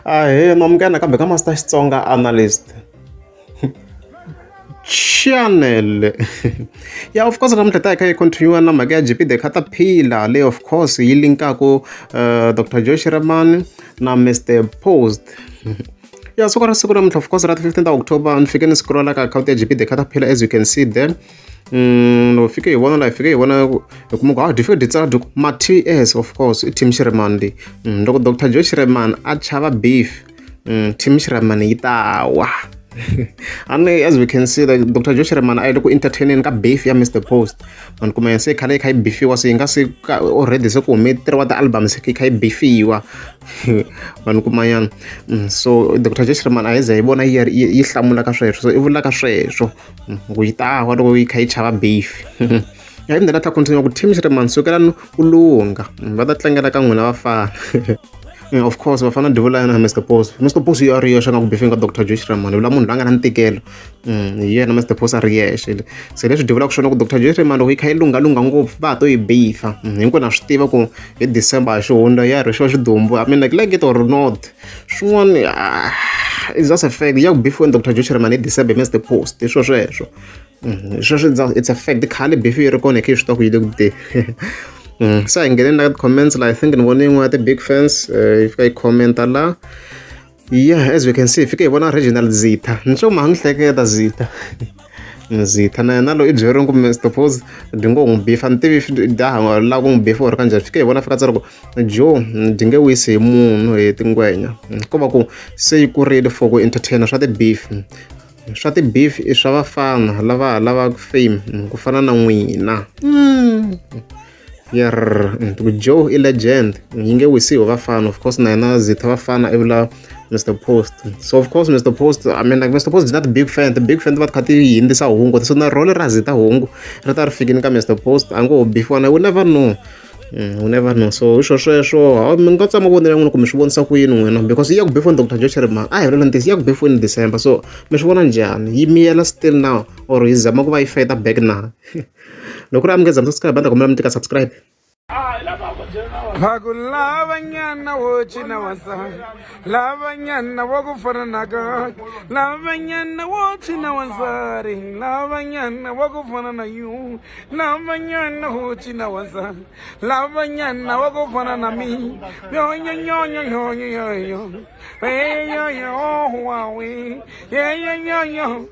Ahee, mamukela kambe ka Master Xitsonga analyst channel. Yeah, of course namuntlha ta hi kha hi continue na mhaka ya Jeepy the Khatapila leyi of course yi linkaka Dr. Joe Shirimani na Mr. Post. Yeah, siku namuntlha of course ra ti 15th October ni fike ni scrolla ka account ya Jeepy the Khatapila as you can see there. No fike hi vona la fike hi vona hi kuma ku difike ditsala ma TS of course i team Shirimani. Loko Dr. Joe Shirimani a chava beef team Shirimani yitawa. And as we can see, like Dr. Joe Shirimani I look entertaining ka beef ya Mr. Post. And kuma se khale kai beef was inga se already se ku metri wa the album se kai beef wa. Man kuma yan. So Dr. Joe Shirimani a ze bona yi hlamula ka sweswo. So I vula ka sweswo. Ku yitawa loko yi kai chava beef. Ya hi ndlela ta continue ku team Shirimani sukela ulunga. Va ta tlangela ka n'wina vafana. Yeah, of course, vafana divula na Mr. Post. Mr. Post you are yexe nga ku beefing ka Dr. Joe Shirimani. Vula munhu langa na ntikelo. Yena Mr. Post a ri yexe. Se leswi divula ku swona ku Dr. Joe Shirimani loko yi kha yi lunga ngopfu va to yi beefa. Hinkwenu na swi tiva ku hi December hi xihundla ya ri xidumbu. I mean like it or not. Swin'wana it's just a fact. Ya ku beef when Dr. Joe Shirimani hi December Mr. Post. Hi sweswo. It's a fact. Khale beef yi ri kona hi swi tiva ku yi le ku te. So I'm getting that comments like I think in one of the big fans if I comment la. Yeah, as we can see if you want original Zita ncho mangihleke ta Zita Zita na lo ijero ku Mr. Post dingo ngbeef antivi da la ku ngbeef or kanje fike bona fika tsaro Joe dinge wise munhu he tingwenya ko ba ku se ku ready for ku entertain swa the beef swa ti beef I swa vafana lava fame ku fana na n'wina. Yeah, Joe is legend. Yinge we see vafana. Of course, na Zita vafana evla Mr. Post. So of course, Mr. Post. I mean, like Mr. Post is not a big fan. The big fan that kati in this hongo. So na role ra Zita hongo. Rata figin ka Mr. Post. Ango before na we never know. We never know. So sure. Mingotsa mo bonela ngono kumishibona sa kuyini wena because yaku before Dr. Joe Shirimani. Ay role ntis yaku before in December. So mishibona njani? Yimiyela still now or izama ku va ifeta back now. Loko ra mngeza subscribe banda kumela mtika subscribe. Lavanyana wochina wasa Lavanyana wakufana naga Lavanyana wochina wasari Lavanyana wakufana na yu Lavanyana wochina wasa Lavanyana wakufana na mi Yo yo yo yo yo yo yo Hey yo yo oh wow Hey yo yo yo